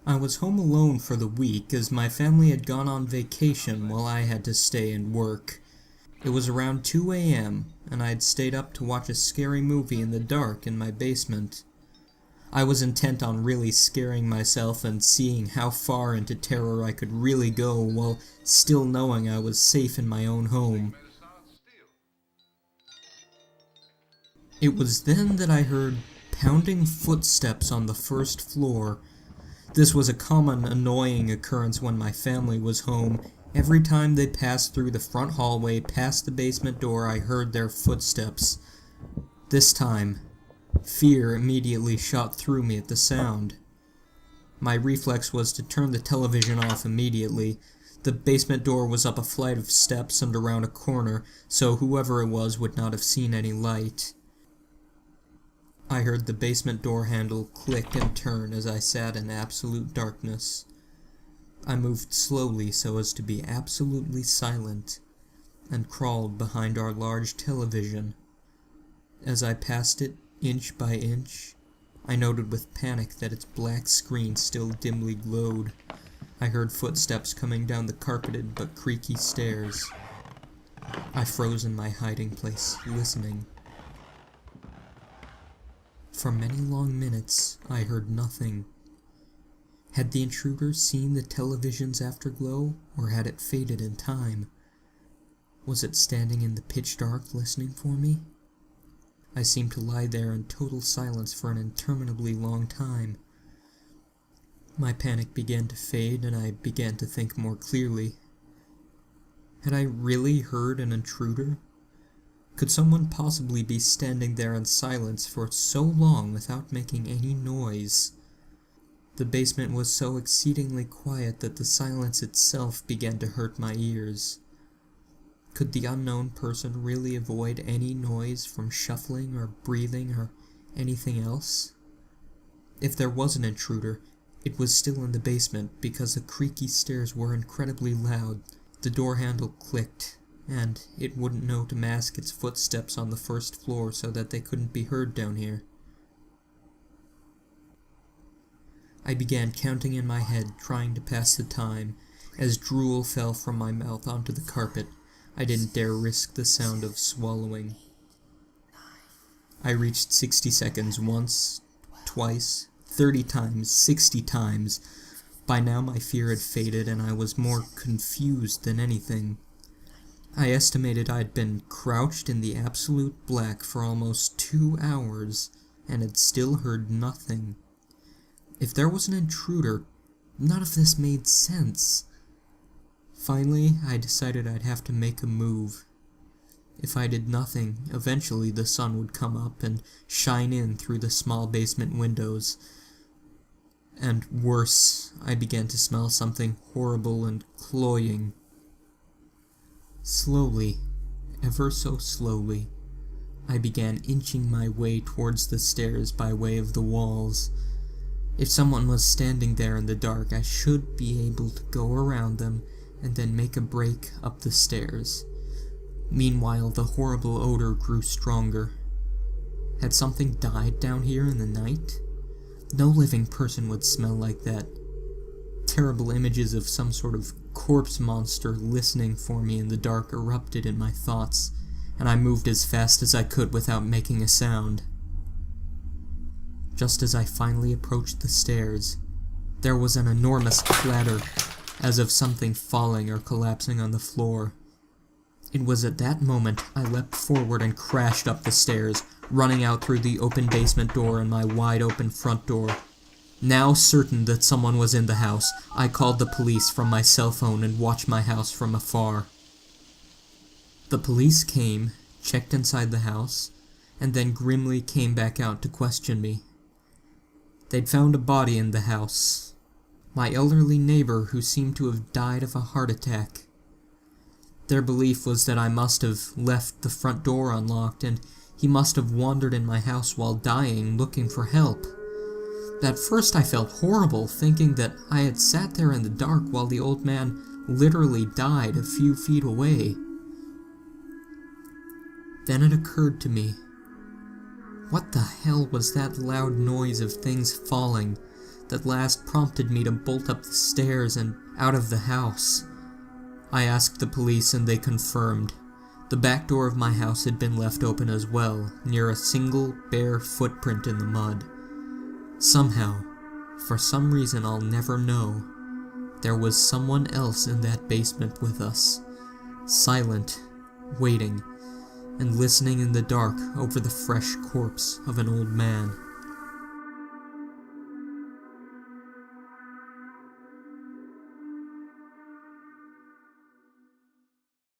I was home alone for the week as my family had gone on vacation while I had to stay and work. It was around 2 a.m., and I had stayed up to watch a scary movie in the dark in my basement. I was intent on really scaring myself and seeing how far into terror I could really go while still knowing I was safe in my own home. It was then that I heard pounding footsteps on the first floor. This was a common, annoying occurrence when my family was home. Every time they passed through the front hallway past the basement door, I heard their footsteps. This time, fear immediately shot through me at the sound. My reflex was to turn the television off immediately. The basement door was up a flight of steps and around a corner, so whoever it was would not have seen any light. I heard the basement door handle click and turn as I sat in absolute darkness. I moved slowly so as to be absolutely silent, and crawled behind our large television. As I passed it, inch by inch, I noted with panic that its black screen still dimly glowed. I heard footsteps coming down the carpeted but creaky stairs. I froze in my hiding place, listening. For many long minutes, I heard nothing. Had the intruder seen the television's afterglow, or had it faded in time? Was it standing in the pitch dark listening for me? I seemed to lie there in total silence for an interminably long time. My panic began to fade, and I began to think more clearly. Had I really heard an intruder? Could someone possibly be standing there in silence for so long without making any noise? The basement was so exceedingly quiet that the silence itself began to hurt my ears. Could the unknown person really avoid any noise from shuffling or breathing or anything else? If there was an intruder, it was still in the basement because the creaky stairs were incredibly loud. The door handle clicked, and it wouldn't know to mask its footsteps on the first floor so that they couldn't be heard down here. I began counting in my head, trying to pass the time. As drool fell from my mouth onto the carpet, I didn't dare risk the sound of swallowing. I reached 60 seconds once, twice, 30 times, 60 times. By now my fear had faded, and I was more confused than anything. I estimated I'd been crouched in the absolute black for almost 2 hours, and had still heard nothing. If there was an intruder, none of this made sense. Finally, I decided I'd have to make a move. If I did nothing, eventually the sun would come up and shine in through the small basement windows. And worse, I began to smell something horrible and cloying. Slowly, ever so slowly, I began inching my way towards the stairs by way of the walls. If someone was standing there in the dark, I should be able to go around them and then make a break up the stairs. Meanwhile, the horrible odor grew stronger. Had something died down here in the night? No living person would smell like that. Terrible images of some sort of corpse monster listening for me in the dark erupted in my thoughts, and I moved as fast as I could without making a sound. Just as I finally approached the stairs, there was an enormous clatter, as of something falling or collapsing on the floor. It was at that moment I leapt forward and crashed up the stairs, running out through the open basement door and my wide-open front door. Now certain that someone was in the house, I called the police from my cell phone and watched my house from afar. The police came, checked inside the house, and then grimly came back out to question me. They'd found a body in the house. My elderly neighbor who seemed to have died of a heart attack. Their belief was that I must have left the front door unlocked, and he must have wandered in my house while dying, looking for help. At first I felt horrible, thinking that I had sat there in the dark while the old man literally died a few feet away. Then it occurred to me, what the hell was that loud noise of things falling? that last prompted me to bolt up the stairs and out of the house. I asked the police and they confirmed. The back door of my house had been left open as well, near a single bare footprint in the mud. Somehow, for some reason I'll never know, there was someone else in that basement with us, silent, waiting, and listening in the dark over the fresh corpse of an old man.